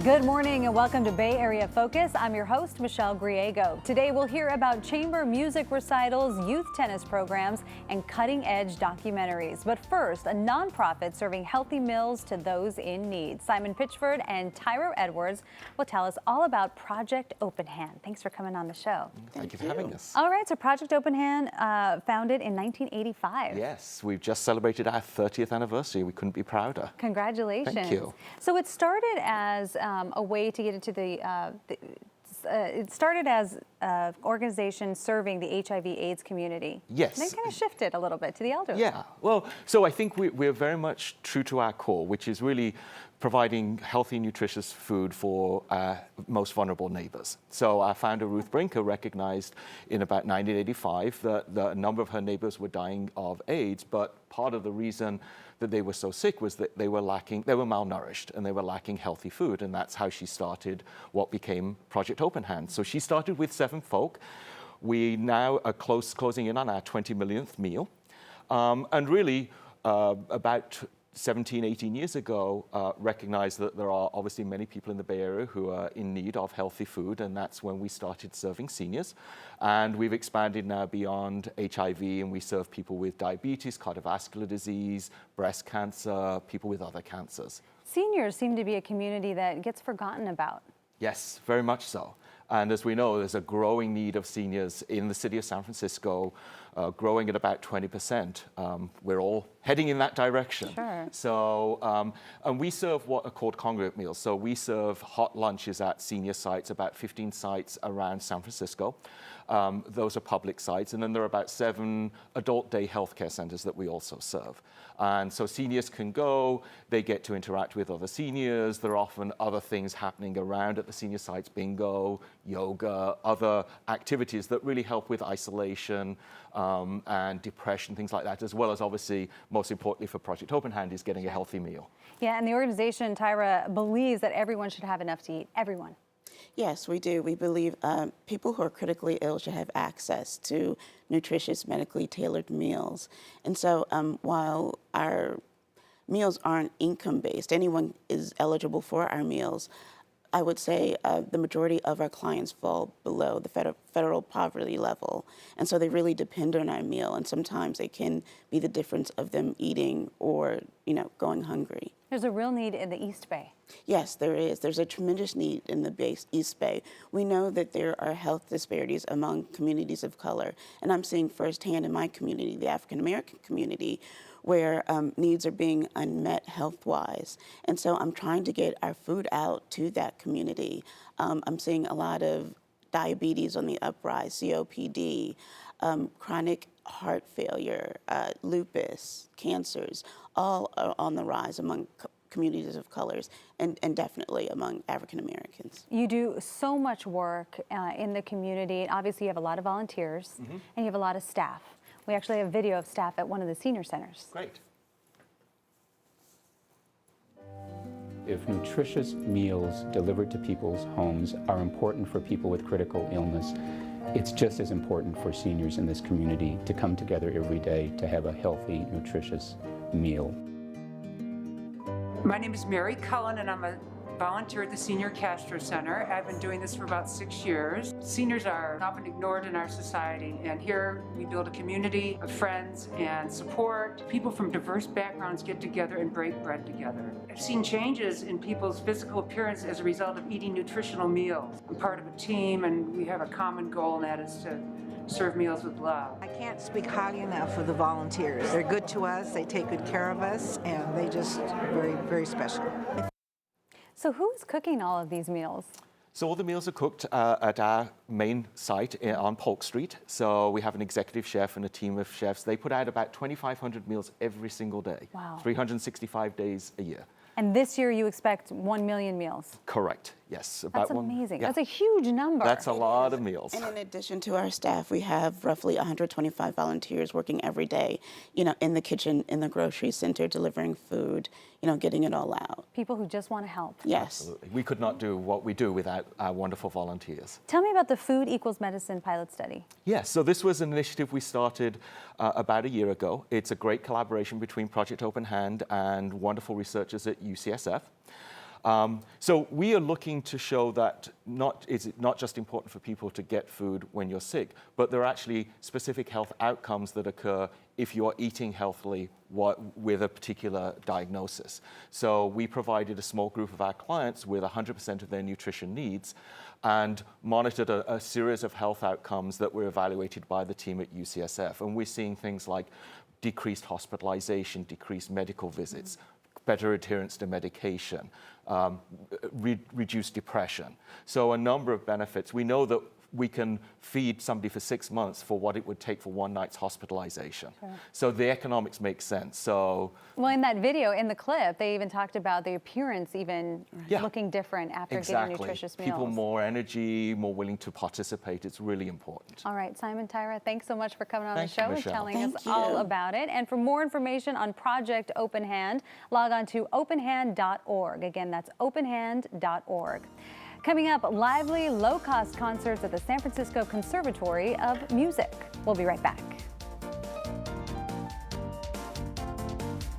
Good morning and welcome to Bay Area Focus. I'm your host, Michelle Griego. Today we'll hear about chamber music recitals, youth tennis programs, and cutting-edge documentaries. But first, a nonprofit serving healthy meals to those in need. Simon Pitchford and Tyra Edwards will tell us all about Project Open Hand. Thanks for coming on the show. Thank you for having us. All right, so Project Open Hand, founded in 1985. Yes, we've just celebrated our 30th anniversary. We couldn't be prouder. Congratulations. Thank you. So it started as a way to get into it started as an organization serving the HIV/AIDS community. Yes. And then kind of shifted a little bit to the elderly. Yeah, well, so I think we're very much true to our core, which is really providing healthy, nutritious food for our most vulnerable neighbors. So our founder, Ruth Brinker, recognized in about 1985 that a number of her neighbors were dying of AIDS, but part of the reason that they were so sick was that they were malnourished and they were lacking healthy food. And that's how she started what became Project Open Hand. So she started with 7 folk. We now are closing in on our 20 millionth meal. And really, about 17, 18 years ago, recognized that there are obviously many people in the Bay Area who are in need of healthy food, and that's when we started serving seniors. And we've expanded now beyond HIV, and we serve people with diabetes, cardiovascular disease, breast cancer, people with other cancers. Seniors seem to be a community that gets forgotten about. Yes, very much so. And as we know, there's a growing need of seniors in the city of San Francisco, growing at about 20%. We're all heading in that direction. Sure. So, and we serve what are called congregate meals. So we serve hot lunches at senior sites, about 15 sites around San Francisco. Those are public sites. And then there are about 7 adult day healthcare centers that we also serve. And so seniors can go, they get to interact with other seniors. There are often other things happening around at the senior sites, bingo, yoga, other activities that really help with isolation and depression, things like that, as well as obviously, most importantly for Project Open Hand, is getting a healthy meal. Yeah, and the organization, Tyra, believes that everyone should have enough to eat, everyone. Yes, we do. We believe people who are critically ill should have access to nutritious, medically tailored meals. And so while our meals aren't income-based, anyone is eligible for our meals, I would say the majority of our clients fall below the federal poverty level. And so they really depend on our meal. And sometimes it can be the difference of them eating or, going hungry. There's a real need in the East Bay. Yes, there is. There's a tremendous need in the East Bay. We know that there are health disparities among communities of color. And I'm seeing firsthand in my community, the African American community, where needs are being unmet health-wise. And so I'm trying to get our food out to that community. I'm seeing a lot of diabetes on the uprise, COPD, chronic heart failure, lupus, cancers, all are on the rise among communities of colors and definitely among African Americans. You do so much work in the community. Obviously, you have a lot of volunteers and you have a lot of staff. We actually have video of staff at one of the senior centers. Great. If nutritious meals delivered to people's homes are important for people with critical illness, it's just as important for seniors in this community to come together every day to have a healthy, nutritious meal. My name is Mary Cullen, and I'm a volunteer at the Senior Castro Center. I've been doing this for about 6 years. Seniors are often ignored in our society, and here we build a community of friends and support. People from diverse backgrounds get together and break bread together. I've seen changes in people's physical appearance as a result of eating nutritional meals. I'm part of a team, and we have a common goal, and that is to serve meals with love. I can't speak highly enough of the volunteers. They're good to us, they take good care of us, and they just very, very special. So who's cooking all of these meals? So all the meals are cooked at our main site on Polk Street. So we have an executive chef and a team of chefs. They put out about 2,500 meals every single day. Wow. 365 days a year. And this year you expect 1 million meals. Correct, yes. That's amazing. Yeah. That's a huge number. That's a lot of meals. And in addition to our staff, we have roughly 125 volunteers working every day, in the kitchen, in the grocery center, delivering food, getting it all out. People who just want to help. Yes. Absolutely. We could not do what we do without our wonderful volunteers. Tell me about the Food Equals Medicine pilot study. Yes, so this was an initiative we started about a year ago. It's a great collaboration between Project Open Hand and wonderful researchers at UCSF. So we are looking to show that it's not just important for people to get food when you're sick, but there are actually specific health outcomes that occur if you are eating healthily with a particular diagnosis. So we provided a small group of our clients with 100% of their nutrition needs and monitored a series of health outcomes that were evaluated by the team at UCSF. And we're seeing things like decreased hospitalization, decreased medical visits, better adherence to medication, reduced depression. So a number of benefits. We know that we can feed somebody for 6 months for what it would take for one night's hospitalization. Sure. So the economics make sense. So, well, in that video, in the clip, they even talked about the appearance even looking different after getting nutritious meals. People more energy, more willing to participate. It's really important. All right, Simon, Tyra, thanks so much for coming on Thank the show you, and telling Thank us you. all about it. And for more information on Project Open Hand, log on to openhand.org. Again, that's openhand.org. Coming up, lively, low-cost concerts at the San Francisco Conservatory of Music. We'll be right back.